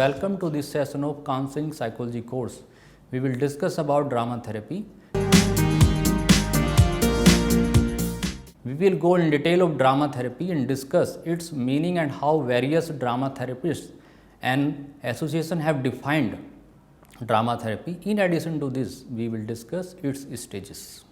Welcome to this session of Counseling Psychology course. We will discuss about drama therapy. We will go in detail of drama therapy and discuss its meaning and how various drama therapists and associations have defined drama therapy. In addition to this, we will discuss its stages.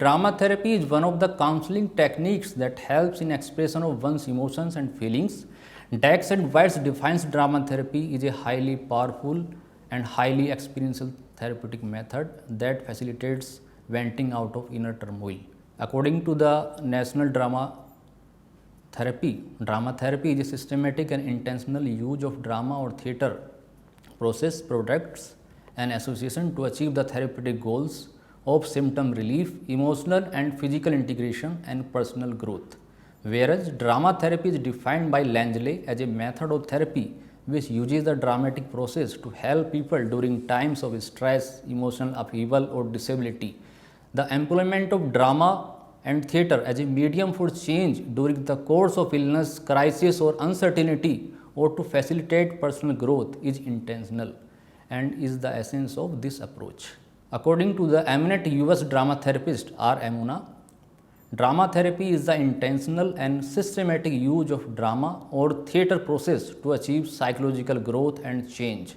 Drama therapy is one of the counseling techniques that helps in expression of one's emotions and feelings. Dykes and Weitz defines drama therapy is a highly powerful and highly experiential therapeutic method that facilitates venting out of inner turmoil. According to the National Drama Therapy is a systematic and intentional use of drama or theatre process, products and association to achieve the therapeutic goals of symptom relief, emotional and physical integration and personal growth. Whereas drama therapy is defined by Langley as a method of therapy which uses the dramatic process to help people during times of stress, emotional upheaval or disability. The employment of drama and theatre as a medium for change during the course of illness, crisis or uncertainty or to facilitate personal growth is intentional and is the essence of this approach. According to the eminent US drama therapist R. Amuna, drama therapy is the intentional and systematic use of drama or theatre process to achieve psychological growth and change.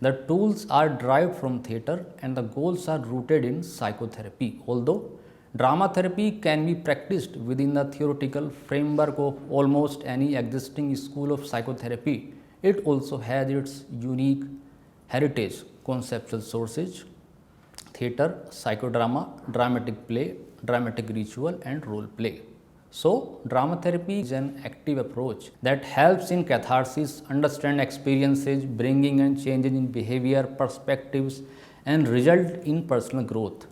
The tools are derived from theatre and the goals are rooted in psychotherapy. Although drama therapy can be practiced within the theoretical framework of almost any existing school of psychotherapy, it also has its unique heritage, conceptual sources, theatre, psychodrama, dramatic play, dramatic ritual and role play. So, drama therapy is an active approach that helps in catharsis, understand experiences, bringing and changing in behavior, perspectives and result in personal growth.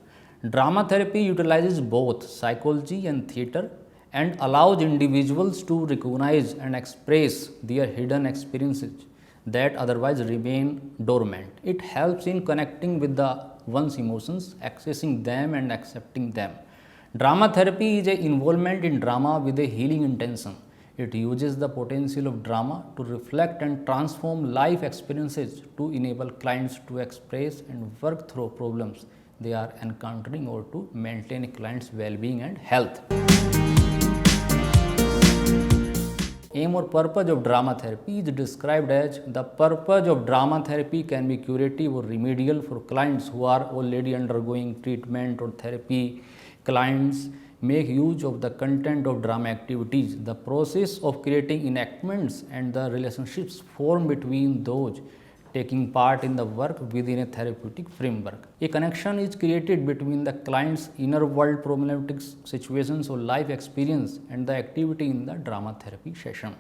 Drama therapy utilizes both psychology and theatre and allows individuals to recognize and express their hidden experiences that otherwise remain dormant. It helps in connecting with one's emotions, accessing them and accepting them. Drama therapy is an involvement in drama with a healing intention. It uses the potential of drama to reflect and transform life experiences to enable clients to express and work through problems they are encountering or to maintain a client's well-being and health. Aim or purpose of drama therapy is described as the purpose of drama therapy can be curative or remedial for clients who are already undergoing treatment or therapy. Clients make use of the content of drama activities, the process of creating enactments and the relationships formed between those taking part in the work within a therapeutic framework. A connection is created between the client's inner world problematic situations or life experience and the activity in the drama therapy session.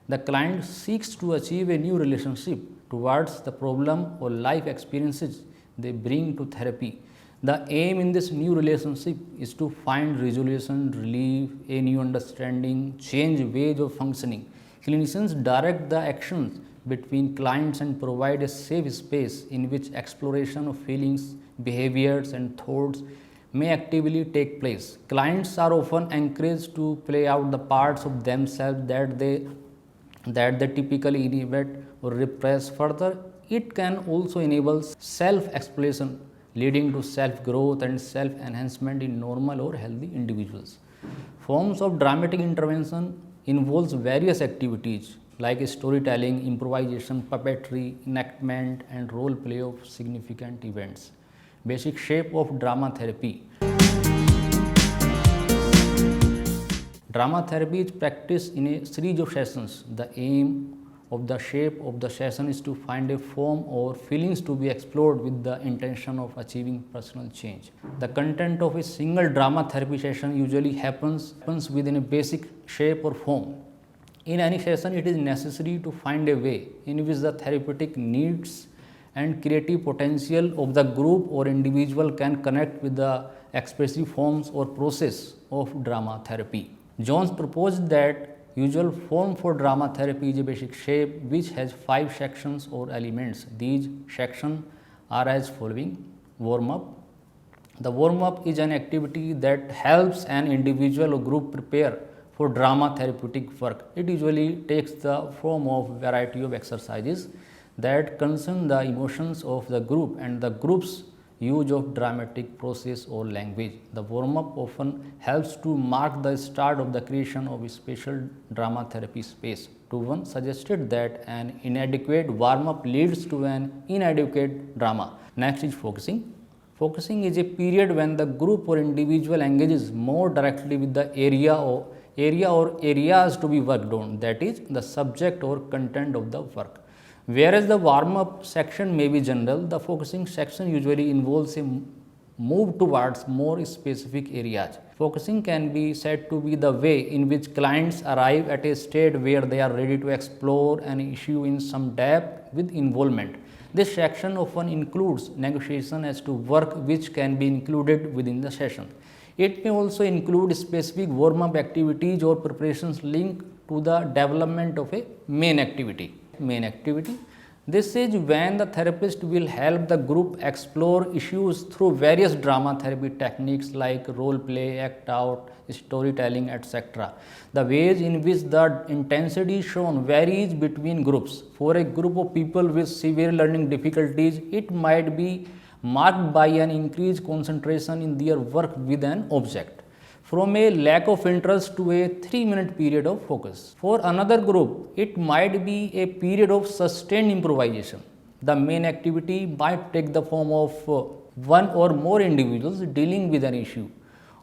The client seeks to achieve a new relationship towards the problem or life experiences they bring to therapy. The aim in this new relationship is to find resolution, relief, a new understanding, change ways of functioning. Clinicians direct the actions between clients and provide a safe space in which exploration of feelings, behaviors and thoughts may actively take place. Clients are often encouraged to play out the parts of themselves that they typically inhibit or repress. Further, it can also enable self-exploration, leading to self-growth and self-enhancement in normal or healthy individuals. Forms of dramatic intervention involves various activities like storytelling, improvisation, puppetry, enactment and role play of significant events. Basic shape of drama therapy. Drama therapy is practiced in a series of sessions. The aim of the shape of the session is to find a form or feelings to be explored with the intention of achieving personal change. The content of a single drama therapy session usually happens within a basic shape or form. In any session, it is necessary to find a way in which the therapeutic needs and creative potential of the group or individual can connect with the expressive forms or process of drama therapy. Jones proposed that usual form for drama therapy is a basic shape which has 5 sections or elements. These sections are as following: warm-up. The warm-up is an activity that helps an individual or group prepare for drama therapeutic work. It usually takes the form of variety of exercises that concern the emotions of the group and the group's use of dramatic process or language. The warm-up often helps to mark the start of the creation of a special drama therapy space. One suggested that an inadequate warm-up leads to an inadequate drama. Next is focusing. Focusing is a period when the group or individual engages more directly with the area or areas to be worked on, that is, the subject or content of the work. Whereas the warm-up section may be general, the focusing section usually involves a move towards more specific areas. Focusing can be said to be the way in which clients arrive at a state where they are ready to explore an issue in some depth with involvement. This section often includes negotiation as to work which can be included within the session. It may also include specific warm-up activities or preparations linked to the development of a main activity. This is when the therapist will help the group explore issues through various drama therapy techniques like role play, act out, storytelling, etc. The ways in which the intensity shown varies between groups. For a group of people with severe learning difficulties, it might be marked by an increased concentration in their work with an object, from a lack of interest to a 3-minute period of focus. For another group, it might be a period of sustained improvisation. The main activity might take the form of one or more individuals dealing with an issue,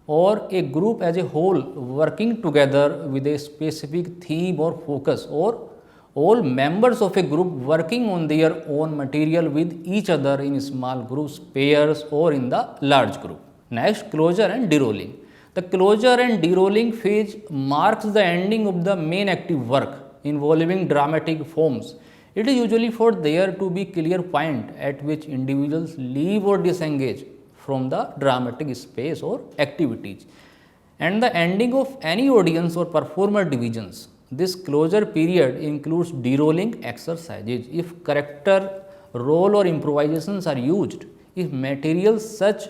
or a group as a whole working together with a specific theme or focus, or all members of a group working on their own material with each other in small groups, pairs, or in the large group. Next, closure and derolling. The closure and derolling phase marks the ending of the main active work involving dramatic forms. It is usually for there to be clear point at which individuals leave or disengage from the dramatic space or activities, and the ending of any audience or performer divisions. This closure period includes derolling exercises if character, role, or improvisations are used. If materials such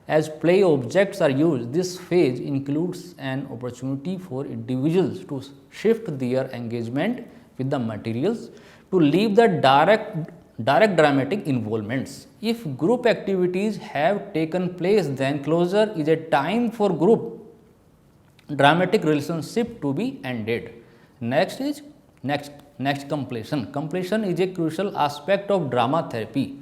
as play objects are used, this phase includes an opportunity for individuals to shift their engagement with the materials to leave the direct dramatic involvements. If group activities have taken place, then closure is a time for group dramatic relationship to be ended. Next is completion. Completion is a crucial aspect of drama therapy.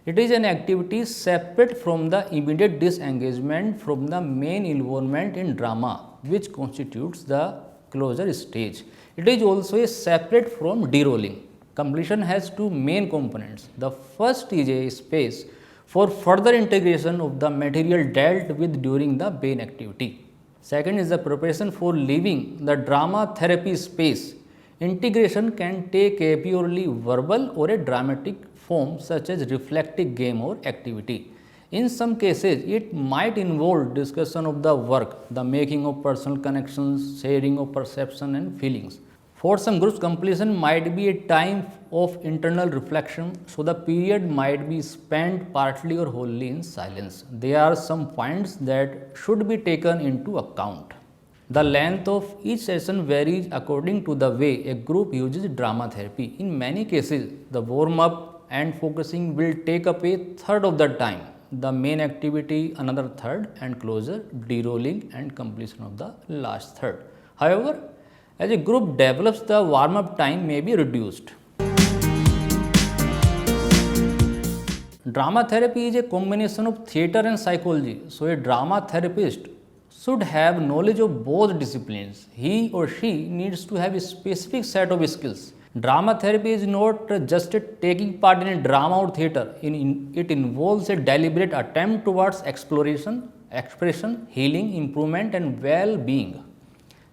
It is an activity separate from the immediate disengagement from the main involvement in drama, which constitutes the closure stage. It is also separate from derolling. Completion has two main components. The first is a space for further integration of the material dealt with during the main activity. Second is the preparation for leaving the drama therapy space. Integration can take a purely verbal or a dramatic form such as reflective game or activity. In some cases, it might involve discussion of the work, the making of personal connections, sharing of perception and feelings. For some groups, completion might be a time of internal reflection, so the period might be spent partly or wholly in silence. There are some points that should be taken into account. The length of each session varies according to the way a group uses drama therapy. In many cases, the warm-up and focusing will take up a third of the time, the main activity another third, and closure, derolling and completion of the last third. However, as a group develops, the warm-up time may be reduced. Drama therapy is a combination of theatre and psychology, so a drama therapist should have knowledge of both disciplines. He or she needs to have a specific set of skills. Drama therapy is not just taking part in a drama or theatre. It involves a deliberate attempt towards exploration, expression, healing, improvement, and well-being.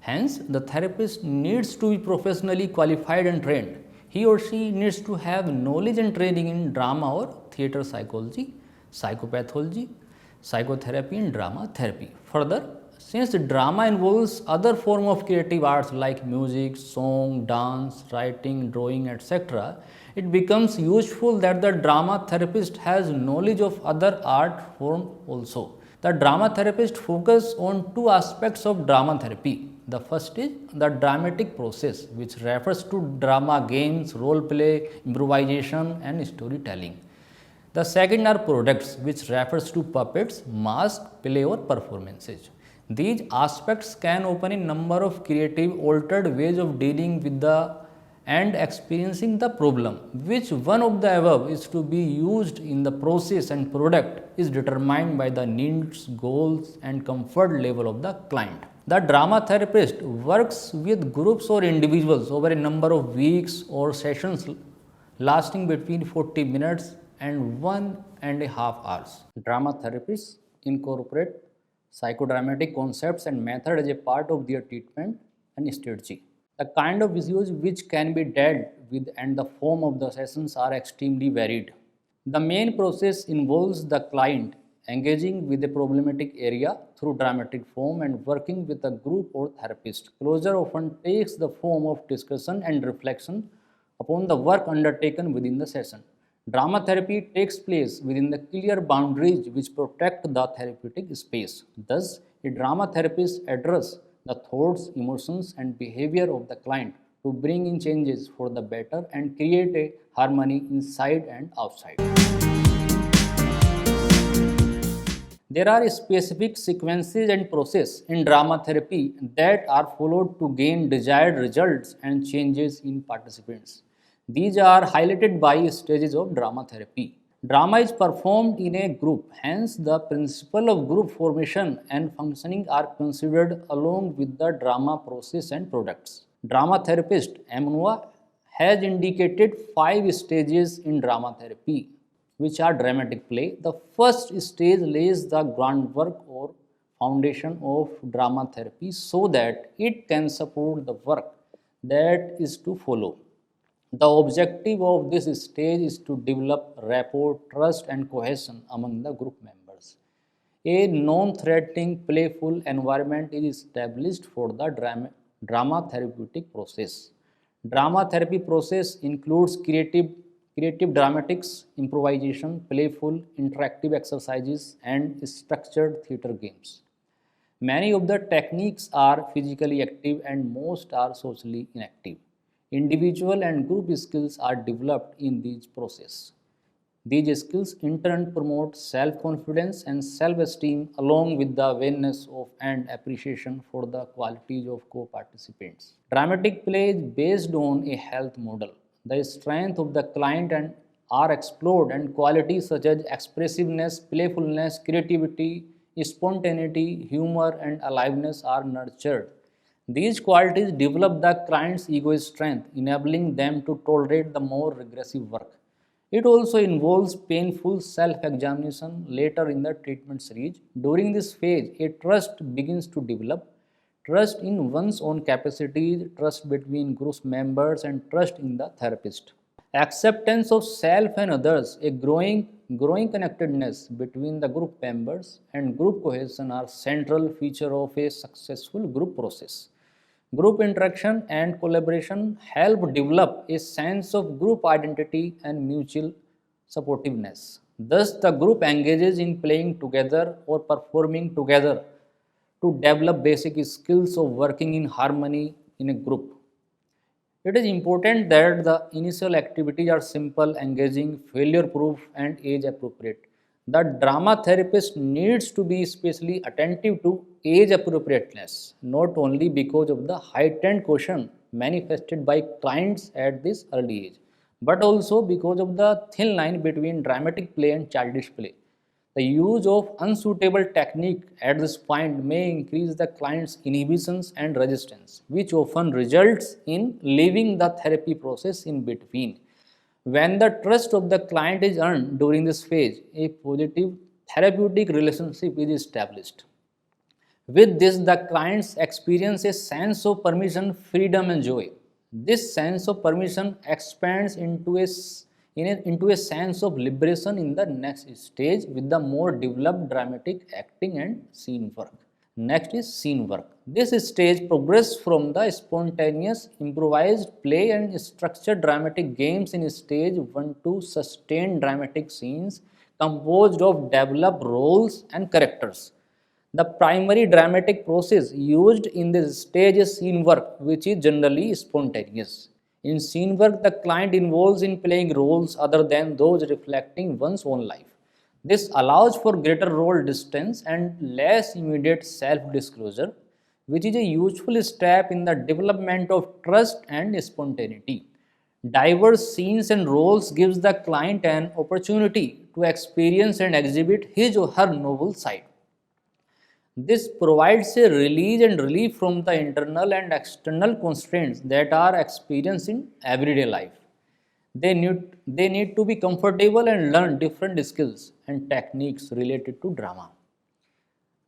Hence, the therapist needs to be professionally qualified and trained. He or she needs to have knowledge and training in drama or theatre psychology, psychopathology, psychotherapy, and drama therapy. Further, since drama involves other forms of creative arts like music, song, dance, writing, drawing, etc., it becomes useful that the drama therapist has knowledge of other art forms also. The drama therapist focuses on two aspects of drama therapy. The first is the dramatic process, which refers to drama games, role play, improvisation, and storytelling. The second are products, which refers to puppets, mask, play, or performances. These aspects can open a number of creative, altered ways of dealing with the and experiencing the problem. Which one of the above is to be used in the process and product is determined by the needs, goals, and comfort level of the client. The drama therapist works with groups or individuals over a number of weeks or sessions lasting between 40 minutes and 1.5 hours. Drama therapists incorporate psychodramatic concepts and methods as a part of their treatment and strategy. The kind of issues which can be dealt with and the form of the sessions are extremely varied. The main process involves the client engaging with a problematic area through dramatic form and working with a group or therapist. Closure often takes the form of discussion and reflection upon the work undertaken within the session. Drama therapy takes place within the clear boundaries which protect the therapeutic space. Thus, a drama therapist addresses the thoughts, emotions, and behavior of the client to bring in changes for the better and create a harmony inside and outside. There are specific sequences and process in drama therapy that are followed to gain desired results and changes in participants. These are highlighted by stages of drama therapy. Drama is performed in a group, hence the principle of group formation and functioning are considered along with the drama process and products. Drama therapist Emmanuel has indicated 5 stages in drama therapy, which are dramatic play. The first stage lays the groundwork or foundation of drama therapy so that it can support the work that is to follow. The objective of this stage is to develop rapport, trust, and cohesion among the group members. A non-threatening, playful environment is established for the drama therapeutic process. Drama therapy process includes creative dramatics, improvisation, playful, interactive exercises, and structured theater games. Many of the techniques are physically active and most are socially inactive. Individual and group skills are developed in this process. These skills in turn promote self-confidence and self-esteem along with the awareness of and appreciation for the qualities of co-participants. Dramatic play is based on a health model. The strength of the client and are explored and qualities such as expressiveness, playfulness, creativity, spontaneity, humor, and aliveness are nurtured. These qualities develop the client's ego strength, enabling them to tolerate the more regressive work. It also involves painful self-examination later in the treatment series. During this phase, a trust begins to develop, trust in one's own capacities, trust between group members, and trust in the therapist. Acceptance of self and others, a growing connectedness between the group members and group cohesion are central feature of a successful group process. Group interaction and collaboration help develop a sense of group identity and mutual supportiveness. Thus, the group engages in playing together or performing together to develop basic skills of working in harmony in a group. It is important that the initial activities are simple, engaging, failure proof, and age appropriate. The drama therapist needs to be especially attentive to age appropriateness, not only because of the heightened caution manifested by clients at this early age, but also because of the thin line between dramatic play and childish play. The use of unsuitable technique at this point may increase the client's inhibitions and resistance, which often results in leaving the therapy process in between. When the trust of the client is earned during this phase, a positive therapeutic relationship is established. With this, the clients experience a sense of permission, freedom, and joy. This sense of permission expands into a sense of liberation in the next stage with the more developed dramatic acting and scene work. Next is scene work. This stage progresses from the spontaneous improvised play and structured dramatic games in stage 1 to sustained dramatic scenes composed of developed roles and characters. The primary dramatic process used in this stage is scene work, which is generally spontaneous. In scene work, the client involves in playing roles other than those reflecting one's own life. This allows for greater role distance and less immediate self-disclosure, which is a useful step in the development of trust and spontaneity. Diverse scenes and roles gives the client an opportunity to experience and exhibit his or her novel side. This provides a release and relief from the internal and external constraints that are experienced in everyday life. They need to be comfortable and learn different skills and techniques related to drama.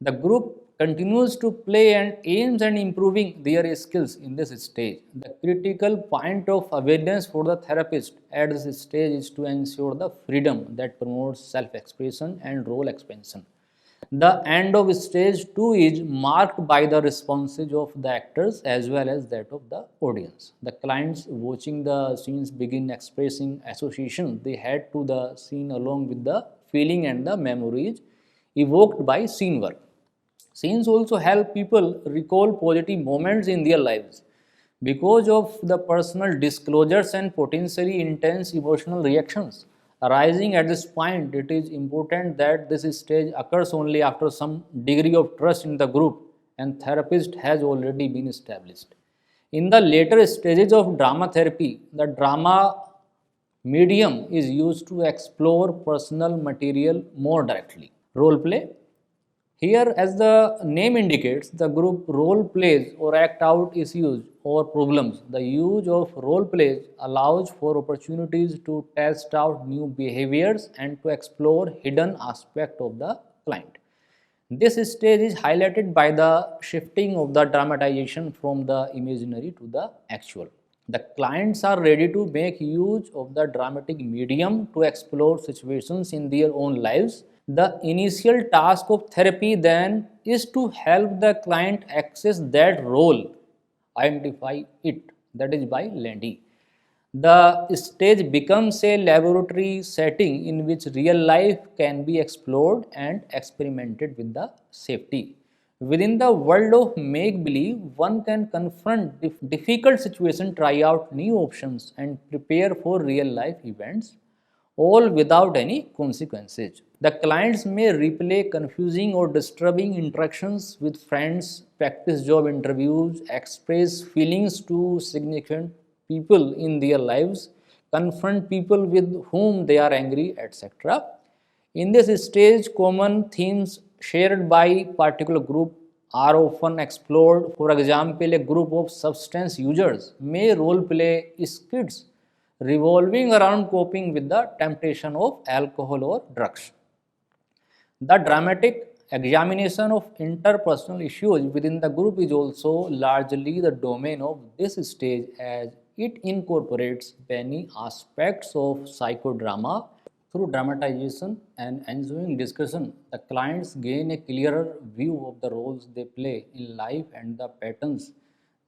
The group continues to play and aims at improving their skills in this stage. The critical point of awareness for the therapist at this stage is to ensure the freedom that promotes self expression and role expansion. The end of stage 2 is marked by the responses of the actors as well as that of the audience. The clients watching the scenes begin expressing association they had to the scene along with the feeling and the memories evoked by scene work. Scenes also help people recall positive moments in their lives. Because of the personal disclosures and potentially intense emotional reactions arising at this point, it is important that this stage occurs only after some degree of trust in the group and therapist has already been established. In the later stages of drama therapy, the drama medium is used to explore personal material more directly. Role play. Here, as the name indicates, the group role plays or act out issues or problems. The use of role plays allows for opportunities to test out new behaviors and to explore hidden aspects of the client. This stage is highlighted by the shifting of the dramatization from the imaginary to the actual. The clients are ready to make use of the dramatic medium to explore situations in their own lives. The initial task of therapy then is to help the client access that role, identify it, that is by Landy. The stage becomes a laboratory setting in which real life can be explored and experimented with the safety. Within the world of make believe, one can confront difficult situations, try out new options, and prepare for real life events, all without any consequences. The clients may replay confusing or disturbing interactions with friends, practice job interviews, express feelings to significant people in their lives, confront people with whom they are angry, etc. In this stage, common themes shared by particular group are often explored. For example, a group of substance users may role play skits revolving around coping with the temptation of alcohol or drugs. The dramatic examination of interpersonal issues within the group is also largely the domain of this stage as it incorporates many aspects of psychodrama. Through dramatization and ensuing discussion, the clients gain a clearer view of the roles they play in life and the patterns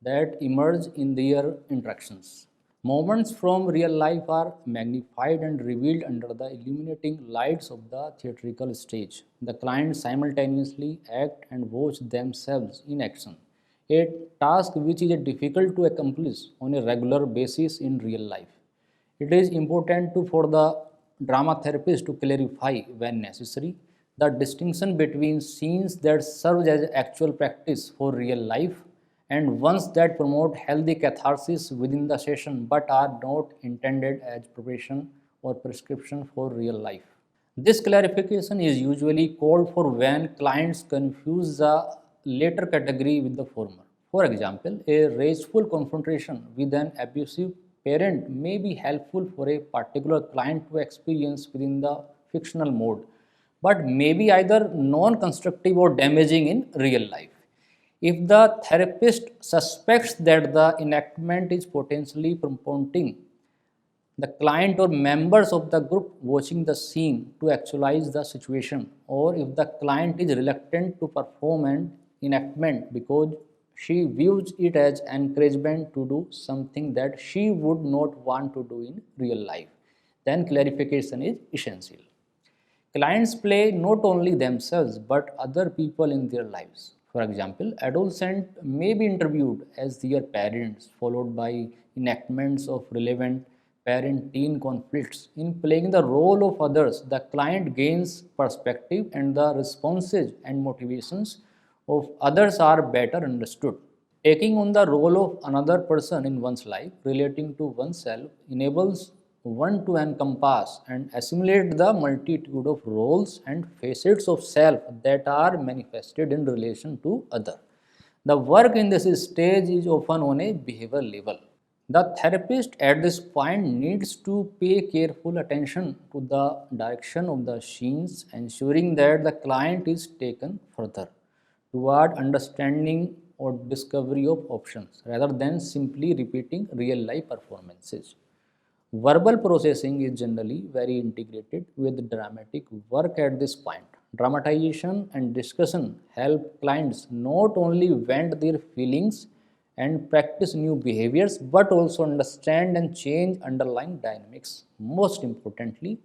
that emerge in their interactions. Moments from real life are magnified and revealed under the illuminating lights of the theatrical stage. The clients simultaneously act and watch themselves in action, a task which is difficult to accomplish on a regular basis in real life. It is important for the drama therapist to clarify, when necessary, the distinction between scenes that serve as actual practice for real life and ones that promote healthy catharsis within the session but are not intended as preparation or prescription for real life. This clarification is usually called for when clients confuse the latter category with the former. For example, a rageful confrontation with an abusive parent may be helpful for a particular client to experience within the fictional mode, but may be either non constructive or damaging in real life. If the therapist suspects that the enactment is potentially prompting the client or members of the group watching the scene to actualize the situation, or if the client is reluctant to perform an enactment because she views it as encouragement to do something that she would not want to do in real life, then clarification is essential. Clients play not only themselves but other people in their lives. For example, adolescents may be interviewed as their parents, followed by enactments of relevant parent teen conflicts. In playing the role of others, the client gains perspective and the responses and motivations of others are better understood. Taking on the role of another person in one's life, relating to oneself, enables one to encompass and assimilate the multitude of roles and facets of self that are manifested in relation to other. The work in this stage is often on a behavioral level. The therapist at this point needs to pay careful attention to the direction of the scenes, ensuring that the client is taken further toward understanding or discovery of options rather than simply repeating real life performances. Verbal processing is generally very integrated with dramatic work at this point. Dramatization and discussion help clients not only vent their feelings and practice new behaviors but also understand and change underlying dynamics. Most importantly,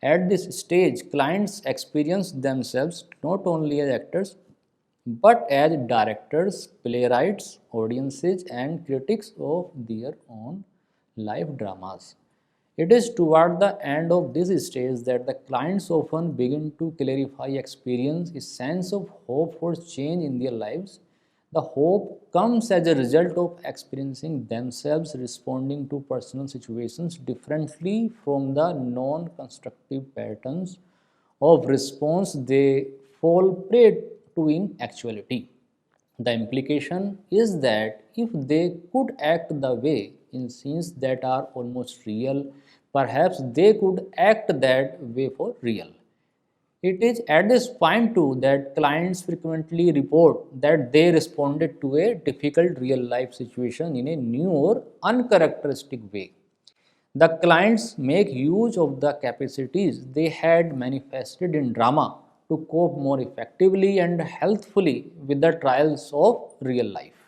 at this stage, clients experience themselves not only as actors but as directors, playwrights, audiences, and critics of their own life dramas. It is toward the end of this stage that the clients often begin to clarify experience a sense of hope for change in their lives. The hope comes as a result of experiencing themselves responding to personal situations differently from the non constructive patterns of response they fall prey to in actuality. The implication is that if they could act the way in scenes that are almost real, perhaps they could act that way for real. It is at this point too that clients frequently report that they responded to a difficult real life situation in a new or uncharacteristic way. The clients make use of the capacities they had manifested in drama to cope more effectively and healthfully with the trials of real life.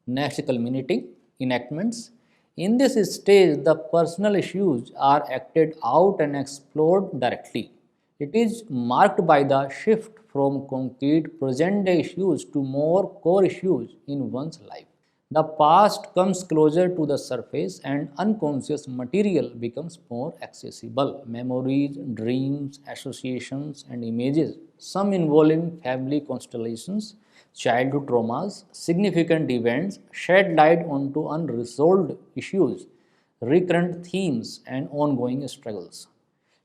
Next, culminating enactments. In this stage, the personal issues are acted out and explored directly. It is marked by the shift from concrete present day issues to more core issues in one's life. The past comes closer to the surface and unconscious material becomes more accessible. Memories, dreams, associations, and images, some involving family constellations, childhood traumas, significant events, shed light onto unresolved issues, recurrent themes, and ongoing struggles.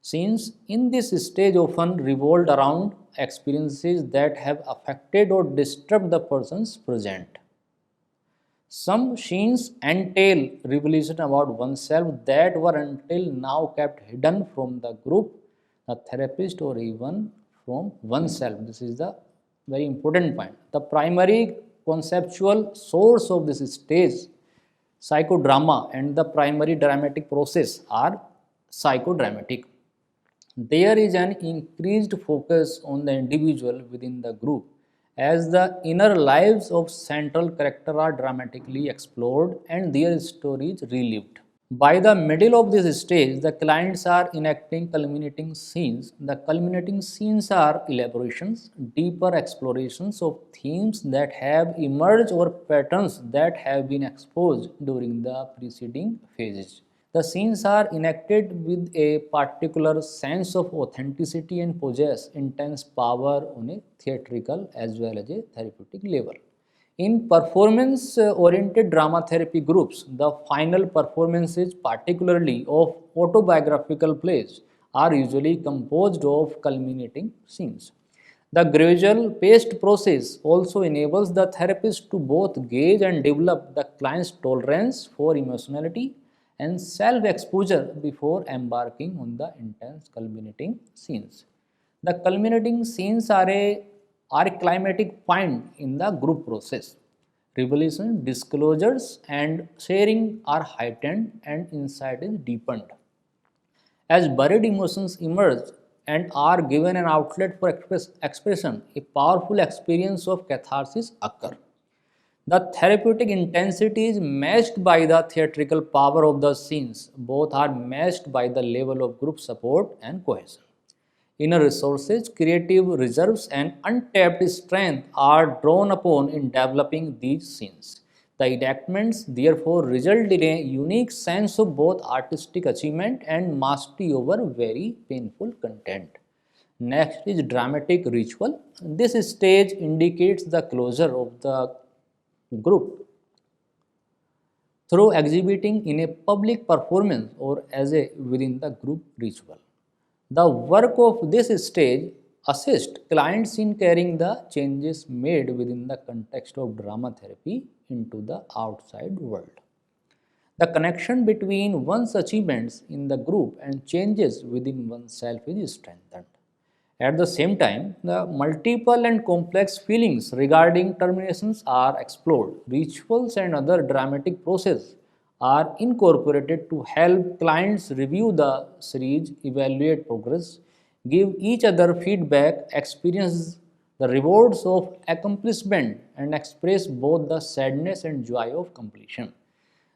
Scenes in this stage often revolve around experiences that have affected or disturbed the person's present. Some scenes entail revelation about oneself that were until now kept hidden from the group, the therapist, or even from oneself. This is the very important point. The primary conceptual source of this stage, psychodrama, and the primary dramatic process are psychodramatic. There is an increased focus on the individual within the group as the inner lives of central character are dramatically explored and their stories relived. By the middle of this stage, the clients are enacting culminating scenes. The culminating scenes are elaborations, deeper explorations of themes that have emerged or patterns that have been exposed during the preceding phases. The scenes are enacted with a particular sense of authenticity and possess intense power on a theatrical as well as a therapeutic level. In performance oriented drama therapy groups, the final performances, particularly of autobiographical plays, are usually composed of culminating scenes. The gradual paced process also enables the therapist to both gauge and develop the client's tolerance for emotionality and self exposure before embarking on the intense culminating scenes. The culminating scenes are a climatic point in the group process. Revelation, disclosures, and sharing are heightened and insight is deepened. As buried emotions emerge and are given an outlet for expression, a powerful experience of catharsis occurs. The therapeutic intensity is matched by the theatrical power of the scenes. Both are matched by the level of group support and cohesion. Inner resources, creative reserves, and untapped strength are drawn upon in developing these scenes. The enactments therefore result in a unique sense of both artistic achievement and mastery over very painful content. Next is dramatic ritual. This stage indicates the closure of the group through exhibiting in a public performance or as a within the group ritual. The work of this stage assists clients in carrying the changes made within the context of drama therapy into the outside world. The connection between one's achievements in the group and changes within oneself is strengthened. At the same time, the multiple and complex feelings regarding terminations are explored. Rituals and other dramatic processes are incorporated to help clients review the series, evaluate progress, give each other feedback, experience the rewards of accomplishment, and express both the sadness and joy of completion.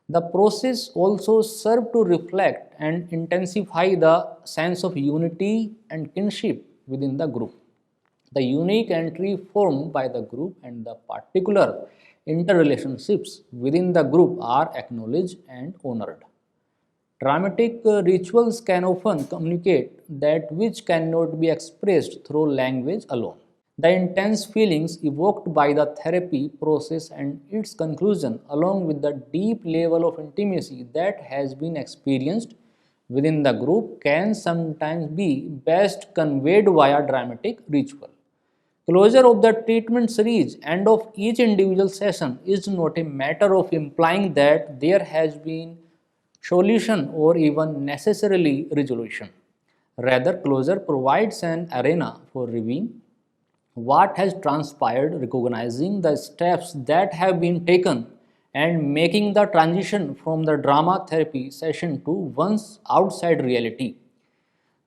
The process also serves to reflect and intensify the sense of unity and kinship within the group. The unique entry formed by the group and the particular interrelationships within the group are acknowledged and honored. Dramatic rituals can often communicate that which cannot be expressed through language alone. The intense feelings evoked by the therapy process and its conclusion, along with the deep level of intimacy that has been experienced within the group, can sometimes be best conveyed via dramatic ritual. Closure of the treatment series and of each individual session is not a matter of implying that there has been solution or even necessarily resolution. Rather, closure provides an arena for reviewing what has transpired, recognizing the steps that have been taken, and making the transition from the drama therapy session to one's outside reality.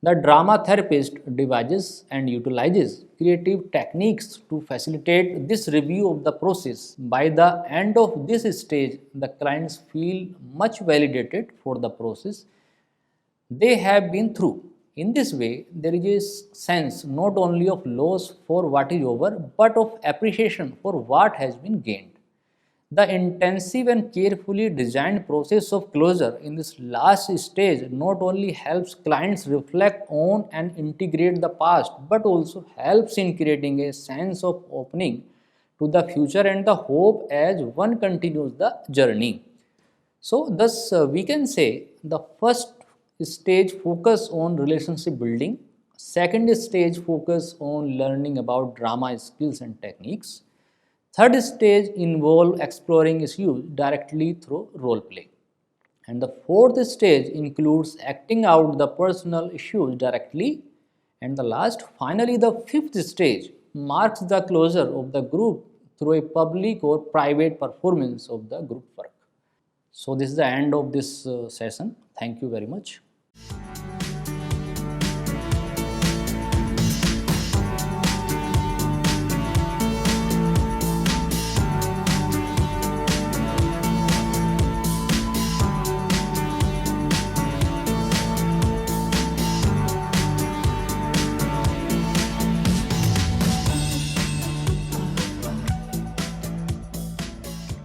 The drama therapist devises and utilizes creative techniques to facilitate this review of the process. By the end of this stage, the clients feel much validated for the process they have been through. In this way, there is a sense not only of loss for what is over, but of appreciation for what has been gained. The intensive and carefully designed process of closure in this last stage not only helps clients reflect on and integrate the past, but also helps in creating a sense of opening to the future and the hope as one continues the journey. So, thus we can say the first stage focus on relationship building, second stage focus on learning about drama skills and techniques, third stage involve exploring issues directly through role play, and the fourth stage includes acting out the personal issues directly, and the last, finally, the fifth stage marks the closure of the group through a public or private performance of the group work. So, this is the end of this session. Thank you very much.